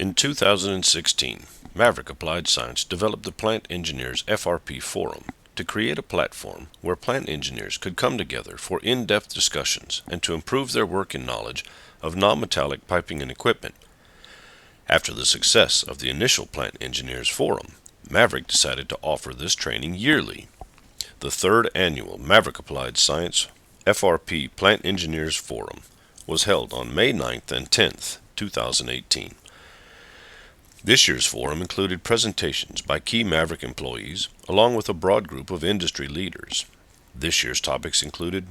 In 2016, Maverick Applied Science developed the Plant Engineers FRP Forum to create a platform where plant engineers could come together for in-depth discussions and to improve their work and knowledge of non-metallic piping and equipment. After the success of the initial Plant Engineers Forum, Maverick decided to offer this training yearly. The third annual Maverick Applied Science FRP Plant Engineers Forum was held on May 9th and 10th, 2018. This year's forum included presentations by key Maverick employees, along with a broad group of industry leaders. This year's topics included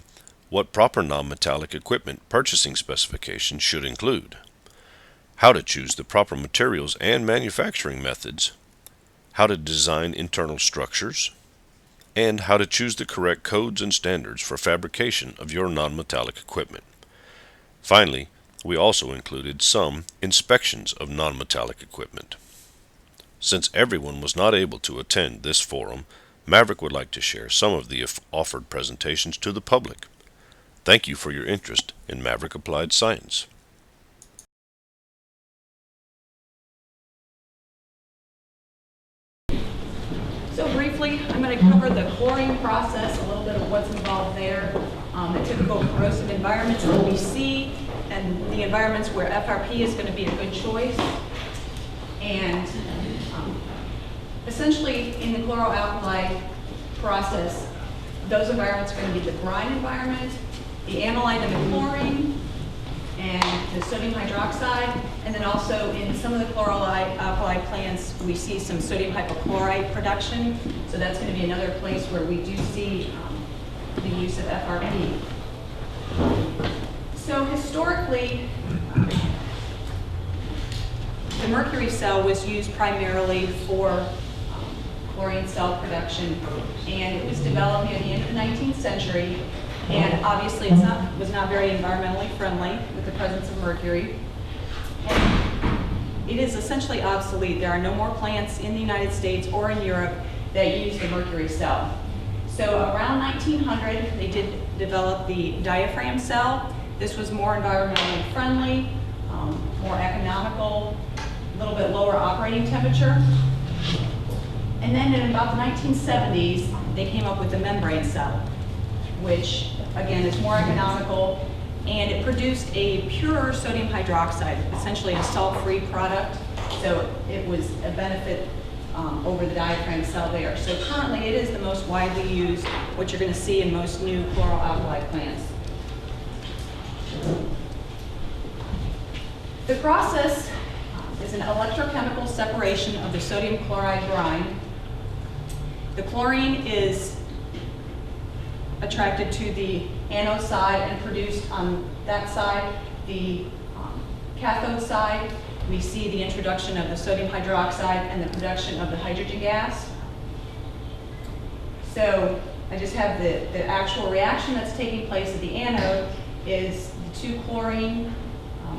what proper non-metallic equipment purchasing specifications should include, how to choose the proper materials and manufacturing methods, how to design internal structures, and how to choose the correct codes and standards for fabrication of your non-metallic equipment. Finally, we also included some inspections of non-metallic equipment. Since everyone was not able to attend this forum, Maverick would like to share some of the offered presentations to the public. Thank you for your interest in Maverick Applied Science. So briefly, I'm going to cover the chlorine process, a little bit of what's involved there, the typical corrosive environments that we see, and the environments where FRP is going to be a good choice. And essentially, in the Chlor Alkali process, those environments are going to be the brine environment, the Anolyte and the chlorine, and the sodium hydroxide. And then also in some of the Chlor Alkali plants, we see some sodium hypochlorite production. So that's going to be another place where we do see the use of FRP. So historically, the mercury cell was used primarily for chlorine cell production, and it was developed near the end of the 19th century. And obviously, it was not very environmentally friendly with the presence of mercury. And it is essentially obsolete. There are no more plants in the United States or in Europe that use the mercury cell. So around 1900, they did develop the diaphragm cell. This was more environmentally friendly, more economical, a little bit lower operating temperature. And then in about the 1970s, they came up with the membrane cell, which again is more economical, and it produced a pure sodium hydroxide, essentially a salt-free product. So it was a benefit over the diaphragm cell there. So currently it is the most widely used, what you're going to see in most new chlor-alkali plants. The process is an electrochemical separation of the sodium chloride brine. The chlorine is attracted to the anode side and produced on that side. The cathode side, we see the introduction of the sodium hydroxide and the production of the hydrogen gas. So I just have the actual reaction that's taking place at the anode is the two chlorine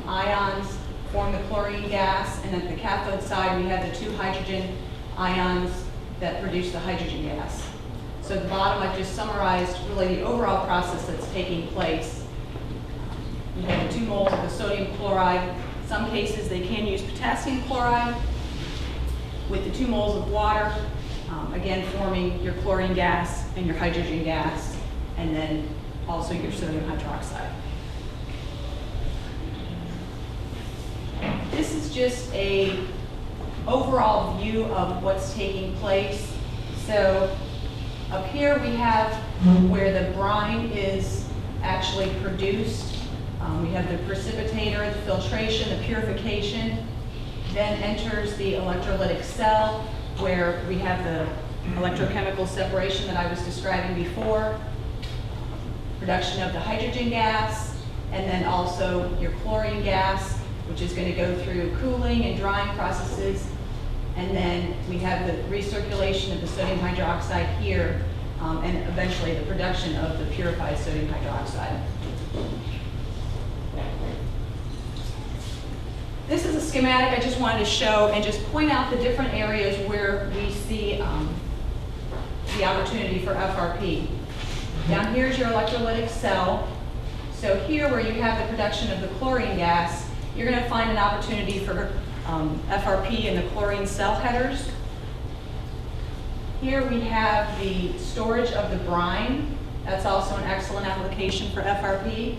ions form the chlorine gas, and at the cathode side we have the two hydrogen ions that produce the hydrogen gas. So at the bottom I've just summarized really the overall process that's taking place. We have the 2 moles of the sodium chloride. In some cases they can use potassium chloride with the 2 moles of water, again forming your chlorine gas and your hydrogen gas, and then also your sodium hydroxide. This is just a overall view of what's taking place. So up here we have where the brine is actually produced. We have the precipitator, the filtration, the purification. Then enters the electrolytic cell where we have the electrochemical separation that I was describing before, production of the hydrogen gas, and then also your chlorine gas, which is going to go through cooling and drying processes. And then we have the recirculation of the sodium hydroxide here, and eventually the production of the purified sodium hydroxide. This is a schematic I just wanted to show and just point out the different areas where we see the opportunity for FRP. Down here is your electrolytic cell. So here where you have the production of the chlorine gas, you're going to find an opportunity for FRP in the chlorine cell headers. Here we have the storage of the brine. That's also an excellent application for FRP.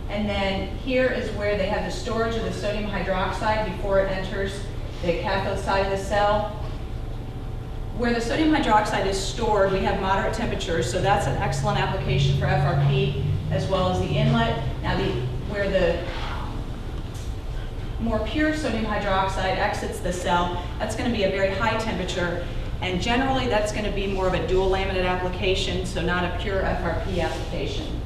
And then here is where they have the storage of the sodium hydroxide before it enters the cathode side of the cell. Where the sodium hydroxide is stored, we have moderate temperatures, so that's an excellent application for FRP, as well as the inlet. Now, where the more pure sodium hydroxide exits the cell, that's going to be a very high temperature, and generally that's going to be more of a dual laminate application, so not a pure FRP application.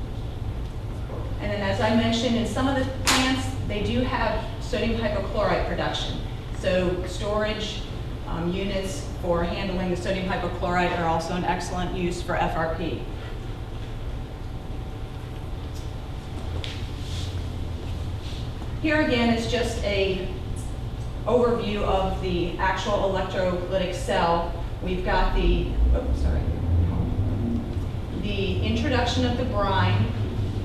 And then, as I mentioned, in some of the plants, they do have sodium hypochlorite production. So storage units for handling the sodium hypochlorite are also an excellent use for FRP. Here again is just a overview of the actual electrolytic cell. We've got the introduction of the brine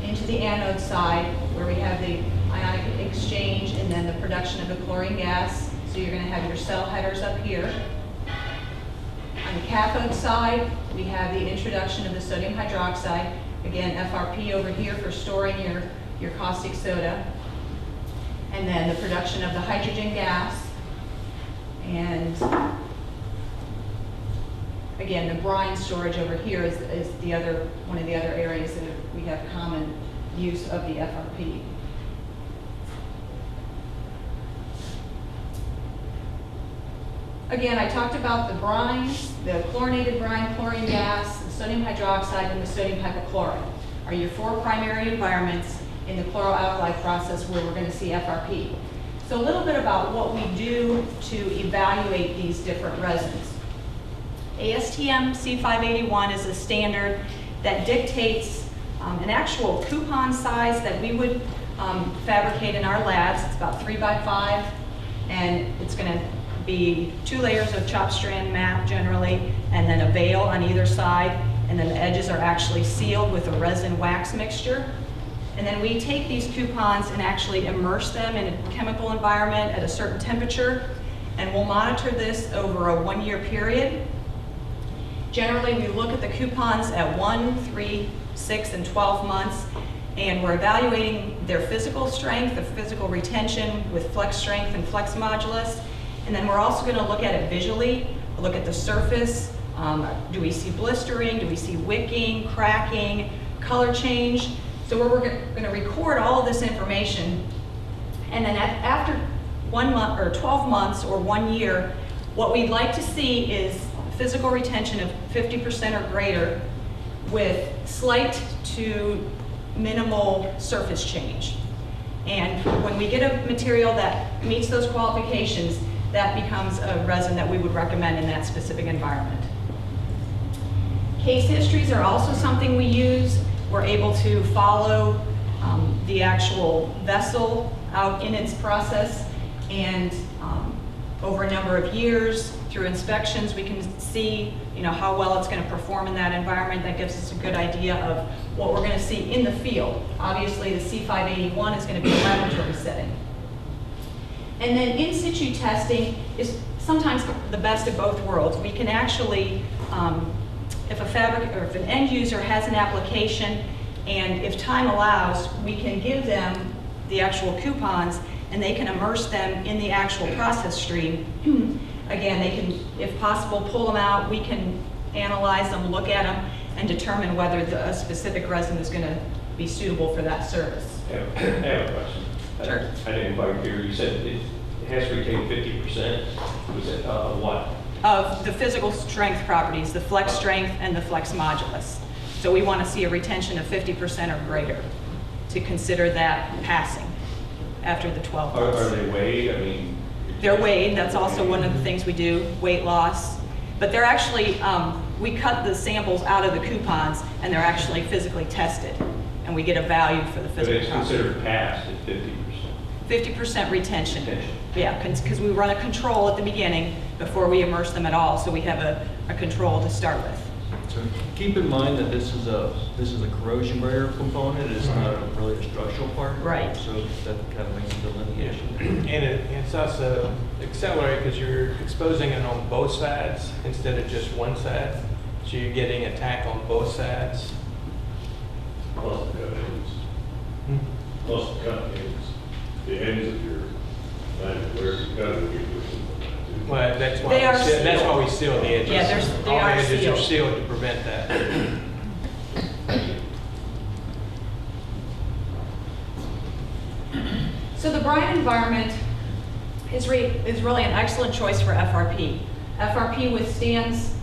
into the anode side, where we have the ionic exchange and then the production of the chlorine gas. So you're going to have your cell headers up here. On the cathode side, we have the introduction of the sodium hydroxide. Again, FRP over here for storing your caustic soda. And then the production of the hydrogen gas. And again, the brine storage over here is one of the other areas that we have common use of the FRP. Again, I talked about the brines, the chlorinated brine, chlorine gas, the sodium hydroxide, and the sodium hypochlorite are your four primary environments in the Chlor Alkali process where we're going to see FRP. So a little bit about what we do to evaluate these different resins. ASTM C581 is a standard that dictates an actual coupon size that we would fabricate in our labs. It's about 3 by 5, and it's going to be 2 layers of chopped strand mat generally, and then a veil on either side, and then the edges are actually sealed with a resin wax mixture. And then we take these coupons and actually immerse them in a chemical environment at a certain temperature, and we'll monitor this over a 1-year period. Generally, we look at the coupons at 1, 3, 6, and 12 months, and we're evaluating their physical strength, their physical retention with flex strength and flex modulus. And then we're also going to look at it visually. We'll look at the surface. Do we see blistering? Do we see wicking, cracking, color change? So we're going to record all of this information. And then after 1 month or 12 months or 1 year, what we'd like to see is physical retention of 50% or greater with slight to minimal surface change. And when we get a material that meets those qualifications, that becomes a resin that we would recommend in that specific environment. Case histories are also something we use. We're able to follow the actual vessel out in its process, and over a number of years through inspections we can see how well it's going to perform in that environment. That gives us a good idea of what we're going to see in the field. Obviously the C581 is going to be a laboratory setting. And then in situ testing is sometimes the best of both worlds. We can actually, if an end user has an application, and if time allows, we can give them the actual coupons and they can immerse them in the actual process stream. Again, they can, if possible, pull them out. We can analyze them, look at them, and determine whether a specific resin is going to be suitable for that service. I have a question. Sure. I didn't quite hear. You said it has to retain 50%. Was it what? Of the physical strength properties, the flex strength and the flex modulus. So we want to see a retention of 50% or greater to consider that passing after the 12 months. Are they weighed? I mean, they're weighed. That's also one of the things we do, weight loss. But they're actually, we cut the samples out of the coupons and they're actually physically tested. And we get a value for the physical but it's property. considered passed at 50%. 50% retention. Yeah, because we run a control at the beginning before we immerse them at all, so we have a control to start with. So keep in mind that this is a corrosion barrier component. It's not really a structural part. Right. So that kind of makes a delineation. And it's also accelerated because you're exposing it on both sides instead of just one side. So you're getting attack on both sides. Plus the cut ends. Plus the cut ends. The ends of your thing, where you cut it, you put something like that too. Well, that's They are that's why we sealed. seal the edges. Yeah, they All are the edges are sealed. sealed to prevent that. So the brine environment is really an excellent choice for FRP. FRP withstands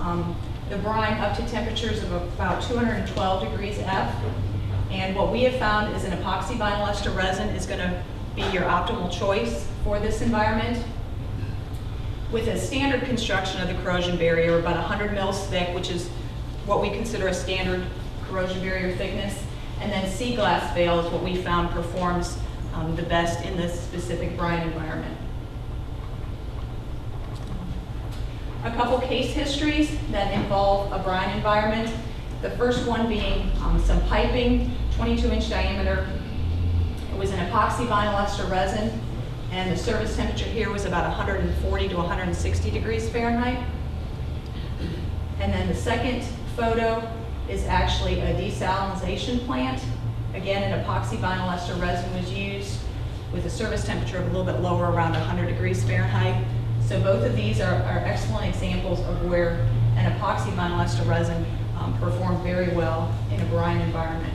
the brine up to temperatures of about 212 degrees F. And what we have found is an epoxy vinyl ester resin is going to be your optimal choice for this environment. With a standard construction of the corrosion barrier, about 100 mils thick, which is what we consider a standard corrosion barrier thickness. And then sea glass veil is what we found performs the best in this specific brine environment. A couple case histories that involve a brine environment. The first one being some piping, 22-inch diameter. It was an epoxy vinyl ester resin, and the service temperature here was about 140 to 160 degrees Fahrenheit. And then the second photo is actually a desalinization plant. Again, an epoxy vinyl ester resin was used with a service temperature of a little bit lower, around 100 degrees Fahrenheit. So both of these are excellent examples of where an epoxy vinyl ester resin performed very well in a brine environment.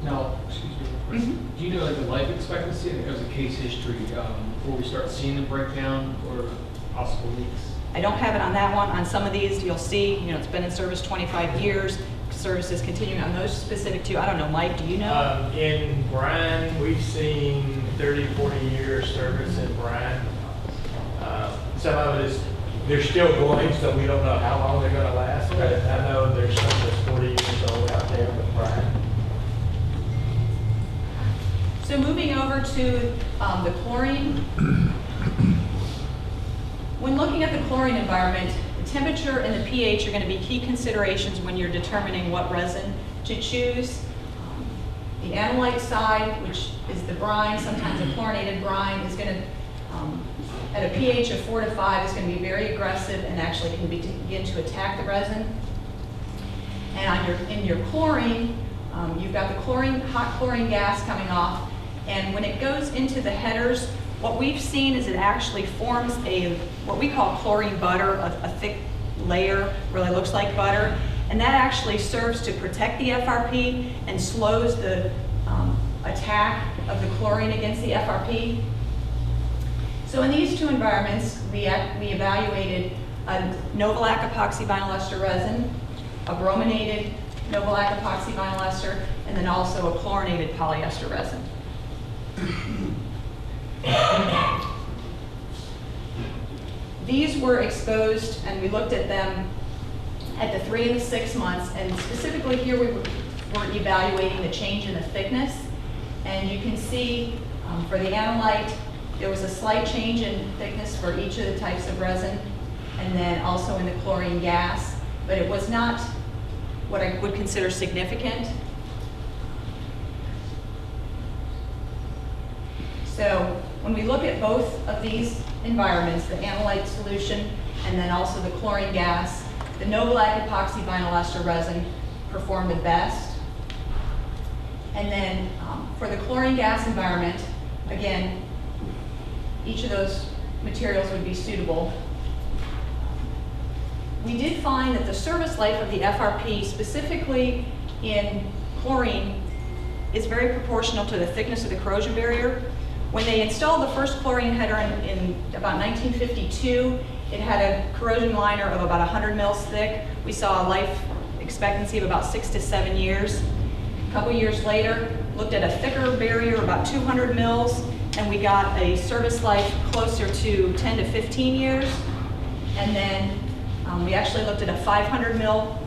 Now, excuse me, do you know like the life expectancy? I think there's a case history before we start seeing them break down or possible leaks. I don't have it on that one. On some of these, you'll see, it's been in service 25 years. Service is continuing on those specific two. I don't know, Mike, do you know? In brine, we've seen 30, 40 years service in brine. Some of it is, they're still going, so we don't know how long they're gonna last, but I know there's some that's 40 years old out there with brine. So moving over to the chlorine. When looking at the chlorine environment, the temperature and the pH are going to be key considerations when you're determining what resin to choose. The Anolyte side, which is the brine, sometimes a chlorinated brine, is going to, at a pH of 4 to 5, is going to be very aggressive and actually can begin to attack the resin. And in your chlorine, you've got the hot chlorine gas coming off, and when it goes into the headers, what we've seen is it actually forms what we call chlorine butter, a thick layer, really looks like butter, and that actually serves to protect the FRP and slows the attack of the chlorine against the FRP. So in these two environments, we evaluated a Novolac epoxy vinyl ester resin, a brominated Novolac epoxy vinyl ester, and then also a chlorinated polyester resin. These were exposed, and we looked at them at the 3 and the 6 months, and specifically here we were evaluating the change in the thickness. And you can see for the Anolyte, there was a slight change in thickness for each of the types of resin, and then also in the chlorine gas, but it was not what I would consider significant. So when we look at both of these environments, the Anolyte solution and then also the chlorine gas, the Novolac epoxy vinyl ester resin performed the best. And then for the chlorine gas environment, again, each of those materials would be suitable. We did find that the service life of the FRP, specifically in chlorine, is very proportional to the thickness of the corrosion barrier. When they installed the first chlorine header in about 1952, it had a corrosion liner of about 100 mils thick. We saw a life expectancy of about 6 to 7 years. A couple years later, looked at a thicker barrier, about 200 mils, and we got a service life closer to 10 to 15 years. And then we actually looked at a 500 mil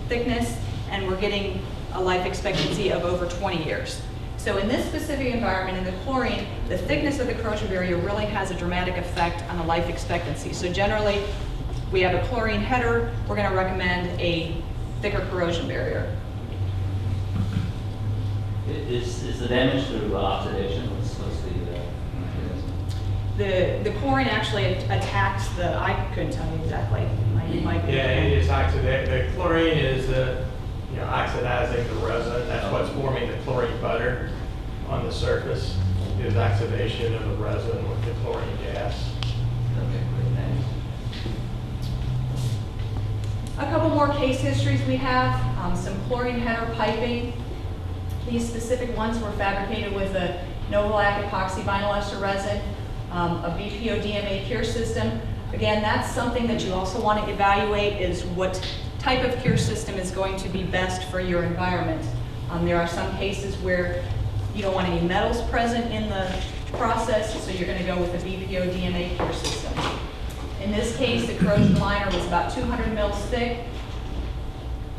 thickness, and we're getting a life expectancy of over 20 years. So in this specific environment, in the chlorine, the thickness of the corrosion barrier really has a dramatic effect on the life expectancy. So generally, we have a chlorine header, we're going to recommend a thicker corrosion barrier. Is the damage through oxidation? What's the mechanism? The chlorine actually attacks the, I couldn't tell you exactly. You might be- Yeah, it is oxidate. The chlorine is, oxidizing the resin. That's what's forming the chlorine butter on the surface, is oxidation of the resin with the chlorine gas. Okay, great, thanks. A couple more case histories we have, some chlorine header piping. These specific ones were fabricated with a Nozzles epoxy vinyl ester resin, a BPO DMA cure system. Again, that's something that you also want to evaluate, is what type of cure system is going to be best for your environment. There are some cases where you don't want any metals present in the process, so you're going to go with a BPO DMA cure system. In this case, the corrosion liner was about 200 mils thick.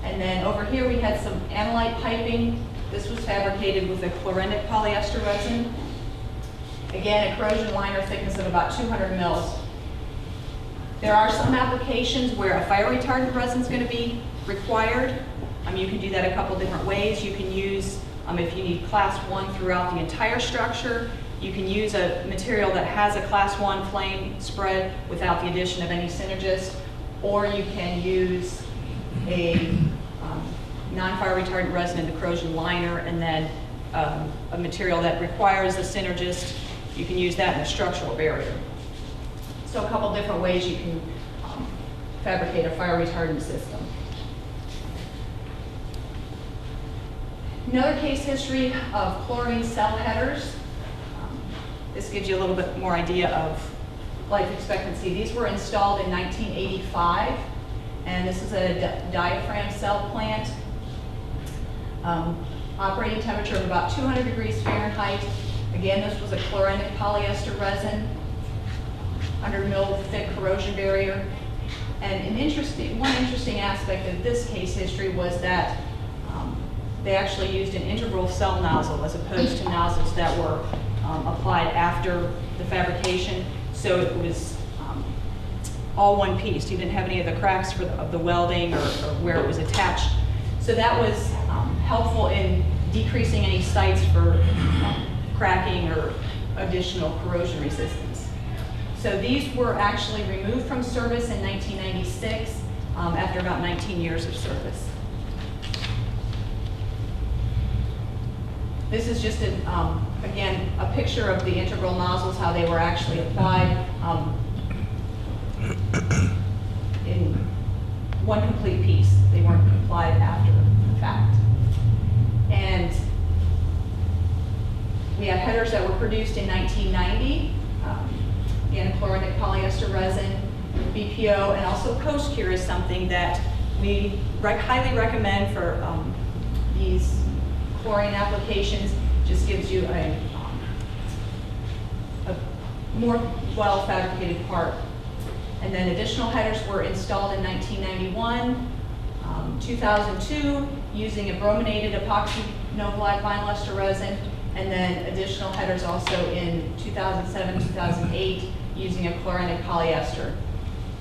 And then over here we had some Anolyte piping. This was fabricated with a chlorinic polyester resin. Again, a corrosion liner thickness of about 200 mils. There are some applications where a fire retardant resin is going to be required. You can do that a couple different ways. You can use, if you need class 1 throughout the entire structure, you can use a material that has a class 1 flame spread without the addition of any synergist, or you can use a non-fire retardant resin in the corrosion liner, and then a material that requires a synergist. You can use that in the structural barrier. So a couple different ways you can fabricate a fire retardant system. Another case history of chlorine cell headers. This gives you a little bit more idea of life expectancy. These were installed in 1985, and this is a diaphragm cell plant. Operating temperature of about 200 degrees Fahrenheit. Again, this was a chlorinic polyester resin, 100 mil thick corrosion barrier. And one interesting aspect of this case history was that they actually used an integral cell nozzle as opposed to nozzles that were applied after the fabrication. So it was all one piece. You didn't have any of the cracks of the welding or where it was attached. So that was helpful in decreasing any sites for cracking or additional corrosion resistance. So these were actually removed from service in 1996 after about 19 years of service. This is just, again, a picture of the integral nozzles, how they were actually applied in one complete piece. They weren't applied after the fact. And we have headers that were produced in 1990. Again, chlorinic polyester resin, BPO, and also post-cure is something that we highly recommend for these chlorine applications. Just gives you a more well-fabricated part. And then additional headers were installed in 1991, 2002, using a brominated epoxy Nozzles vinyl ester resin, and then additional headers also in 2007, 2008, using a chlorinic polyester.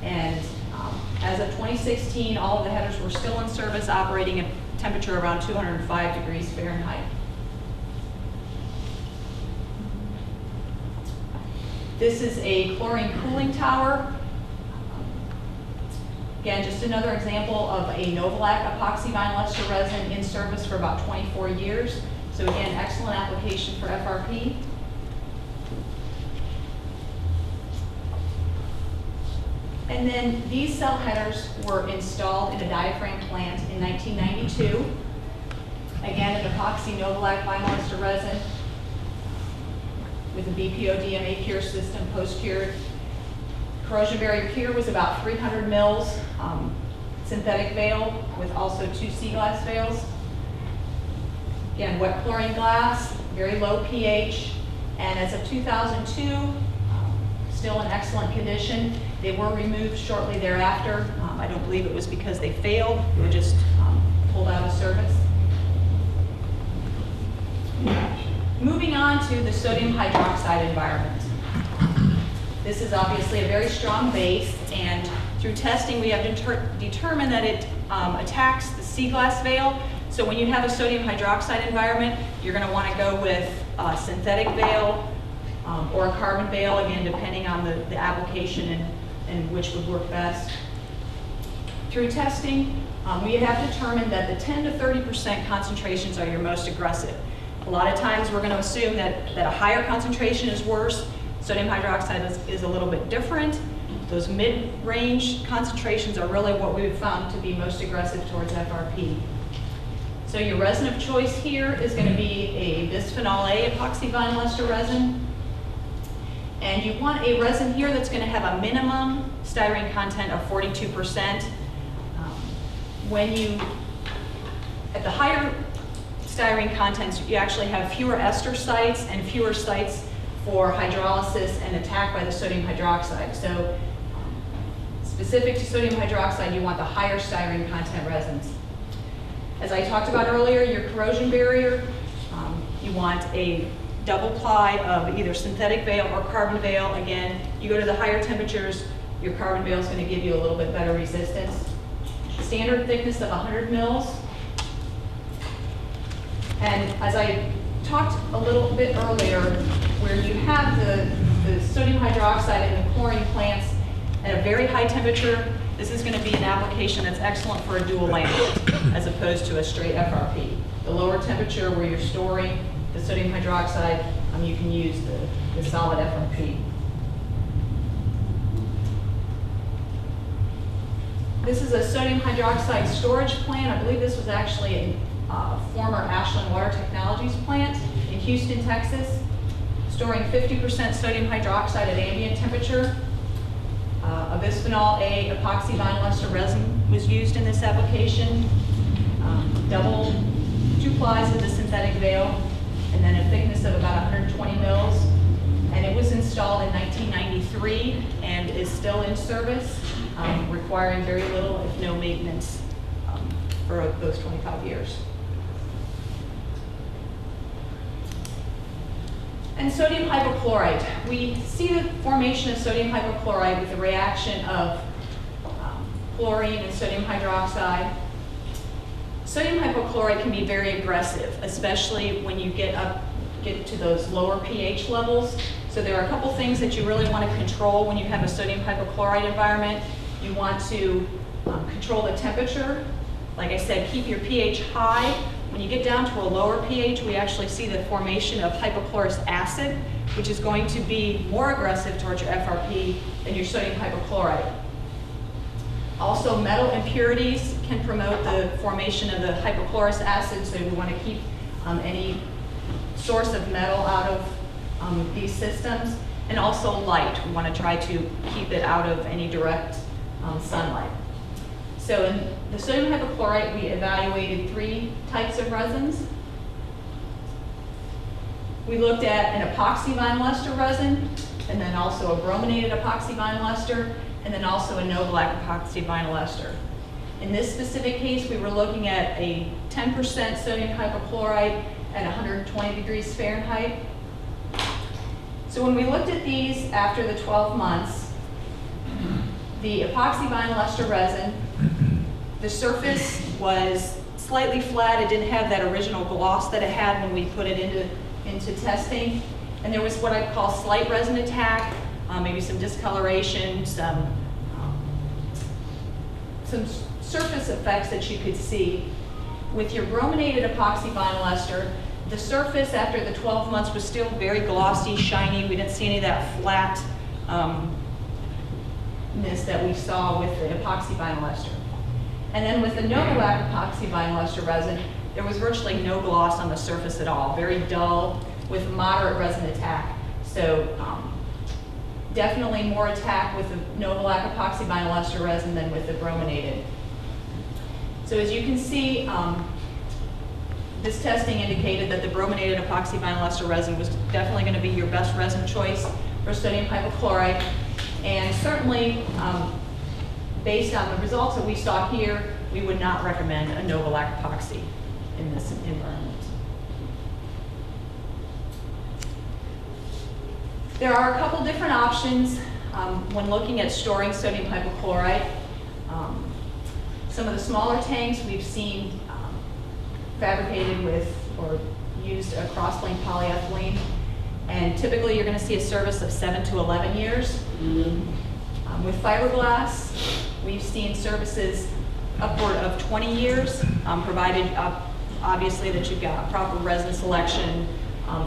And as of 2016, all of the headers were still in service, operating at temperature around 205 degrees Fahrenheit. This is a chlorine cooling tower. Again, just another example of a Nozzles epoxy vinyl ester resin in service for about 24 years. So again, excellent application for FRP. And then these cell headers were installed in a diaphragm plant in 1992. Again, an epoxy Nozzles vinyl ester resin with a BPO DMA cure system, post-cured. Corrosion barrier cure was about 300 mils synthetic veil with also 2 sea glass veils. Again, wet chlorine glass, very low pH, and as of 2002, still in excellent condition. They were removed shortly thereafter. I don't believe it was because they failed, they were just pulled out of service. Moving on to the sodium hydroxide environment. This is obviously a very strong base, and Through testing, we have determined that it attacks the sea glass veil. So when you have a sodium hydroxide environment, you're going to want to go with a synthetic veil or a carbon veil, again, depending on the application and which would work best. Through testing, we have determined that the 10 to 30% concentrations are your most aggressive. A lot of times we're going to assume that a higher concentration is worse. Sodium hydroxide is a little bit different. Those mid-range concentrations are really what we've found to be most aggressive towards FRP. So your resin of choice here is going to be a bisphenol A epoxy vinyl ester resin. And you want a resin here that's going to have a minimum styrene content of 42%. At the higher styrene contents, you actually have fewer ester sites and fewer sites for hydrolysis and attack by the sodium hydroxide. So specific to sodium hydroxide, you want the higher styrene content resins. As I talked about earlier, your corrosion barrier, you want a double ply of either synthetic veil or carbon veil. Again, you go to the higher temperatures, your carbon veil is going to give you a little bit better resistance. Standard thickness of 100 mils. And as I talked a little bit earlier, where you have the sodium hydroxide and the chlorine plants at a very high temperature, this is going to be an application that's excellent for a dual laminate as opposed to a straight FRP. The lower temperature where you're storing the sodium hydroxide, you can use the solid FRP. This is a sodium hydroxide storage plant. I believe this was actually a former Ashland Water Technologies plant in Houston, Texas, storing 50% sodium hydroxide at ambient temperature. A bisphenol A epoxy vinyl ester resin was used in this application. Two plies of the synthetic veil, and then a thickness of about 120 mils. And it was installed in 1993 and is still in service, requiring very little, if no maintenance, for those 25 years. And sodium hypochlorite. We see the formation of sodium hypochlorite with the reaction of chlorine and sodium hydroxide. Sodium hypochlorite can be very aggressive, especially when you get to those lower pH levels. So there are a couple things that you really want to control when you have a sodium hypochlorite environment. You want to control the temperature. Like I said, keep your pH high. When you get down to a lower pH, we actually see the formation of hypochlorous acid, which is going to be more aggressive towards your FRP than your sodium hypochlorite. Also, metal impurities can promote the formation of the hypochlorous acid, so we want to keep any source of metal out of these systems. And also light. We want to try to keep it out of any direct sunlight. So in the sodium hypochlorite, we evaluated 3 types of resins. We looked at an epoxy vinyl ester resin, and then also a brominated epoxy vinyl ester, and then also a no black epoxy vinyl ester. In this specific case, we were looking at a 10% sodium hypochlorite at 120 degrees Fahrenheit. So when we looked at these after the 12 months, the epoxy vinyl ester resin, the surface was slightly flat. It didn't have that original gloss that it had when we put it into testing. And there was what I'd call slight resin attack, maybe some discoloration, some surface effects that you could see. With your brominated epoxy vinyl ester, the surface after the 12 months was still very glossy, shiny. We didn't see any of that flatness that we saw with the epoxy vinyl ester. And then with the no black epoxy vinyl ester resin, there was virtually no gloss on the surface at all, very dull with moderate resin attack. So definitely more attack with the no black epoxy vinyl ester resin than with the brominated. So as you can see, this testing indicated that the brominated epoxy vinyl ester resin was definitely going to be your best resin choice for sodium hypochlorite. And certainly, based on the results that we saw here, we would not recommend a no black epoxy in this environment. There are a couple different options when looking at storing sodium hypochlorite. Some of the smaller tanks we've seen fabricated with or used a cross-linked polyethylene, and typically you're going to see a service of 7 to 11 years. With fiberglass, we've seen services upward of 20 years, provided obviously that you've got proper resin selection,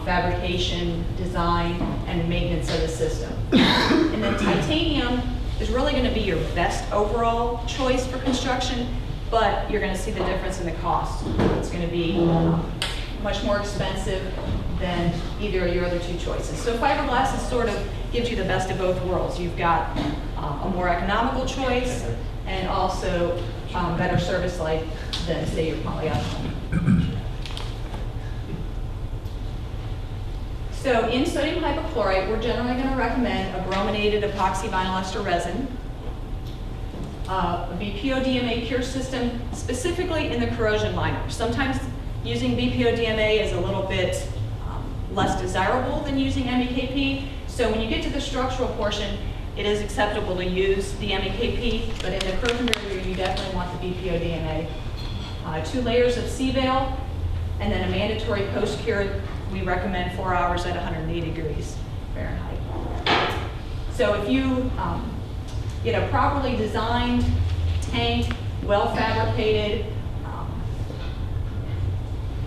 fabrication, design, and maintenance of the system. And then titanium is really going to be your best overall choice for construction, but you're going to see the difference in the cost. It's going to be much more expensive than either of your other two choices. So fiberglass is sort of gives you the best of both worlds. You've got a more economical choice and also better service life than, say, your polyethylene. So in sodium hypochlorite, we're generally going to recommend a brominated epoxy vinyl ester resin, a BPO-DMA cure system, specifically in the corrosion liner. Sometimes using BPO-DMA is a little bit less desirable than using MEKP. So when you get to the structural portion, it is acceptable to use the MEKP, but in the corrosion barrier, you definitely want the BPO-DMA. 2 layers of C-Veil, and then a mandatory post-cure. We recommend 4 hours at 180 degrees Fahrenheit. So if you get a properly designed tank, well fabricated,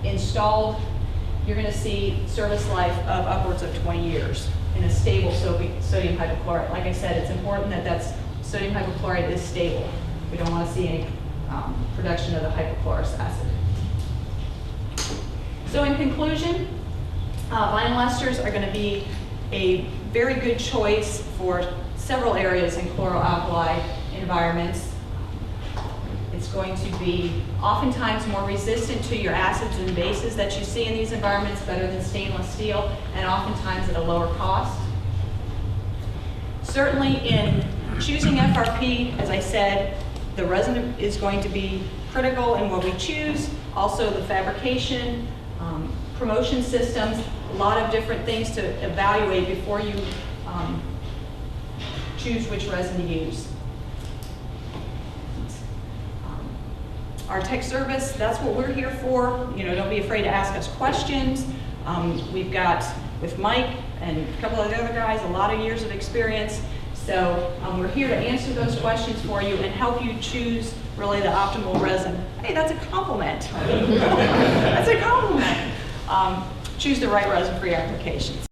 installed, you're going to see service life of upwards of 20 years in a stable sodium hypochlorite. Like I said, it's important that sodium hypochlorite is stable. We don't want to see any production of the hypochlorous acid. So in conclusion, vinyl esters are going to be a very good choice for several areas in chlor-alkali environments. It's going to be oftentimes more resistant to your acids and bases that you see in these environments, better than stainless steel, and oftentimes at a lower cost. Certainly in choosing FRP, as I said, the resin is going to be critical in what we choose, also the fabrication, promotion systems, a lot of different things to evaluate before you choose which resin to use. Our tech service, that's what we're here for. You know, don't be afraid to ask us questions. We've got, with Mike and a couple of the other guys, a lot of years of experience. So we're here to answer those questions for you and help you choose really the optimal resin. Hey, that's a compliment. That's a compliment. Choose the right resin for your applications.